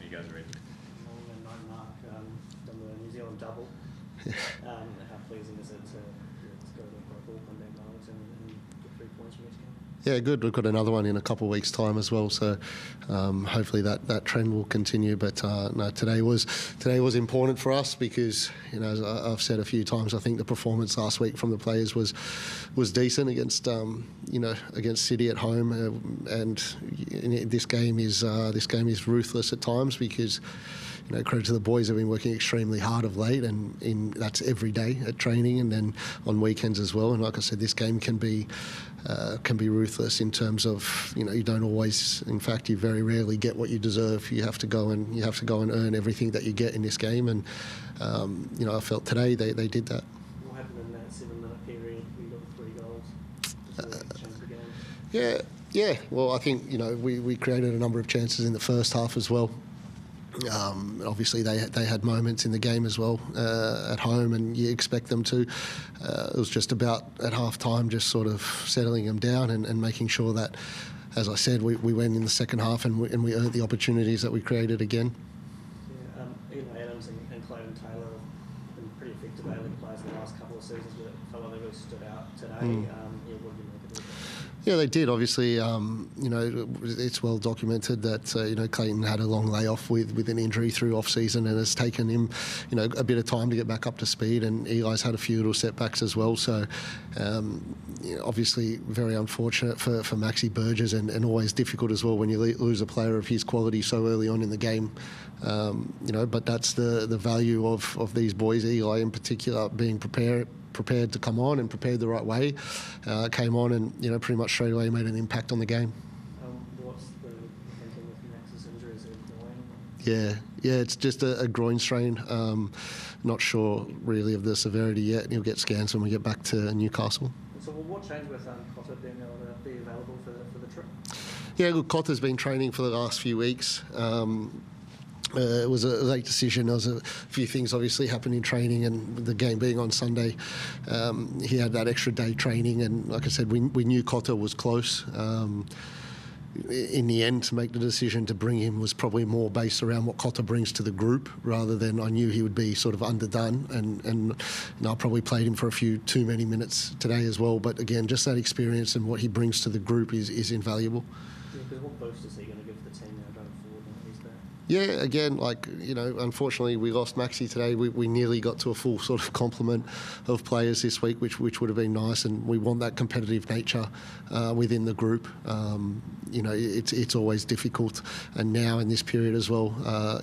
you guys are ready? And no mark done the New Zealand double. How pleasing is it to go to Auckland and Wellington and get 3 points from each game? Yeah, good. We've got another one in a couple of weeks' time as well, so hopefully that trend will continue. But no, today was important for us because, you know, as I've said a few times, I think the performance last week from the players was decent against against City at home, and this game is ruthless at times because, you know, credit to the boys, have been working extremely hard of late, and that's every day at training and then on weekends as well. And like I said, this game can be ruthless in terms of, you know, you don't always, in fact, you very rarely get what you deserve. You have to go and earn everything that you get in this game, and you know, I felt today they did that. What happened in that 7-minute period? We got 3 goals. Changed the game. Yeah. Well, I think, you know, we created a number of chances in the first half as well. Obviously, they had moments in the game as well at home, and you expect them to. It was just about at half time, just sort of settling them down and making sure that, as I said, we went in the second half and we earned the opportunities that we created again. Yeah, Adams and Clayton Taylor have been pretty effective A-League players in the last couple of seasons, but it felt like they really stood out today. What do you make of it? Yeah, they did. Obviously, you know, it's well documented that, you know, Clayton had a long layoff with an injury through off-season, and it's taken him, you know, a bit of time to get back up to speed, and Eli's had a few little setbacks as well. So, you know, obviously very unfortunate for Maxi Burgess, and always difficult as well when you lose a player of his quality so early on in the game. You know, but that's the value of these boys, Eli in particular, being prepared to come on and prepared the right way. Came on and, you know, pretty much straight away made an impact on the game. What's the thinking with Max's injury? Is it groin? Yeah, it's just a groin strain. Not sure really of the severity yet. He'll get scans when we get back to Newcastle. So what changed with Cotter being able to be available for the trip? Yeah, look, Cotter's been training for the last few weeks. It was a late decision. There was a few things obviously happened in training, and the game being on Sunday, he had that extra day training, and like I said, we knew Cotter was close. In the end, to make the decision to bring him was probably more based around what Cotter brings to the group, rather than I knew he would be sort of underdone, and I probably played him for a few too many minutes today as well. But again, just that experience and what he brings to the group is invaluable. Yeah, because what boost is he going to give the team now going forward when he's there? Yeah, again, like, you know, unfortunately we lost Maxi today. We nearly got to a full sort of complement of players this week, which would have been nice, and we want that competitive nature within the group. You know, it's always difficult, and now in this period as well,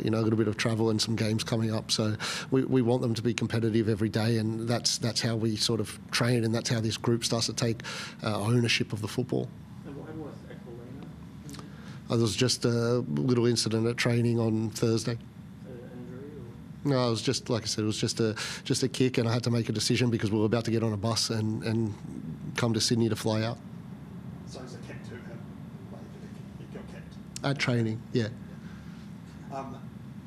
you know, a little bit of travel and some games coming up. So we want them to be competitive every day, and that's how we sort of train, and that's how this group starts to take ownership of the football. There was just a little incident at training on Thursday. Injury? No, it was just, like I said, it was just a kick, and I had to make a decision because we were about to get on a bus and come to Sydney to fly out. So it's a kick to him, like he got kicked? At training, yeah.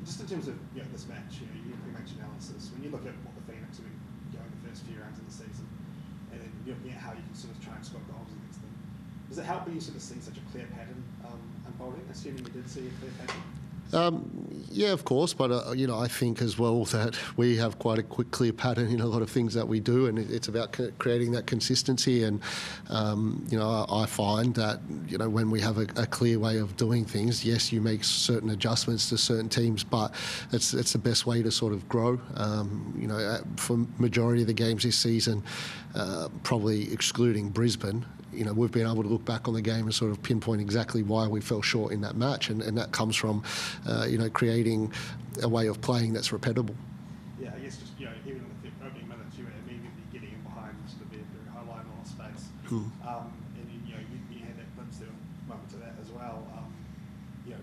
Just in terms of, you know, this match, you know, your pre-match analysis, when you look at what the Phoenix have been going the first few rounds of the season, and then you're looking at how you can sort of try and score goals against them, does it help when you sort of see such a clear pattern unfolding, assuming you did see a clear pattern? Yeah, of course, but you know, I think as well that we have quite a clear pattern in a lot of things that we do, and it's about creating that consistency. And you know, I find that, you know, when we have a clear way of doing things, yes, you make certain adjustments to certain teams, but it's the best way to sort of grow. You know, for majority of the games this season, probably excluding Brisbane, you know, we've been able to look back on the game and sort of pinpoint exactly why we fell short in that match, and that comes from, you know, creating a way of playing that's repeatable. Yeah, I guess just, you know, even in the opening minutes, you were immediately getting in behind sort of their very high line on space, and you know, you had that glimpse there, moment to that as well. You know,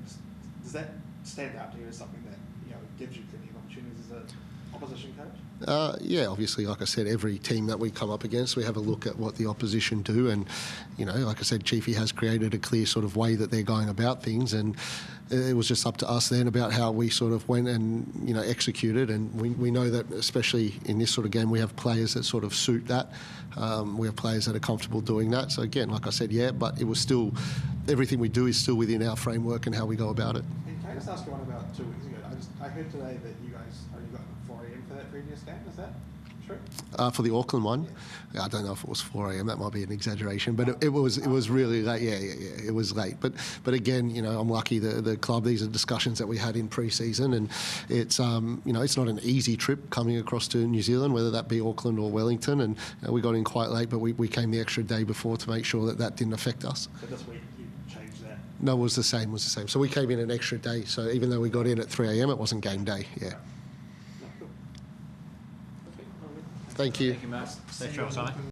does that stand out to you as something that, you know, gives you plenty of opportunities as an opposition coach? Yeah, obviously, like I said, every team that we come up against, we have a look at what the opposition do, and, you know, like I said, Chiefy has created a clear sort of way that they're going about things, and it was just up to us then about how we sort of went and, you know, executed. And we know that, especially in this sort of game, we have players that sort of suit that. We have players that are comfortable doing that. So again, like I said, yeah, but it was still, everything we do is still within our framework and how we go about it. And can I just ask you one about 2 weeks ago? I heard today that you guys only got 4 a.m. for that previous game. Is that true? For the Auckland one, I don't know if it was 4 a.m. That might be an exaggeration, but it was really late. Yeah, it was late. But again, you know, I'm lucky. The club. These are discussions that we had in pre-season, and it's you know, it's not an easy trip coming across to New Zealand, whether that be Auckland or Wellington. And we got in quite late, but we came the extra day before to make sure that didn't affect us. So this week you changed that. No, it was the same. So we came in an extra day. So even though we got in at 3 a.m., it wasn't game day. Yeah. No, cool. Thank you. Thank you, Mark. Safe travels, Simon.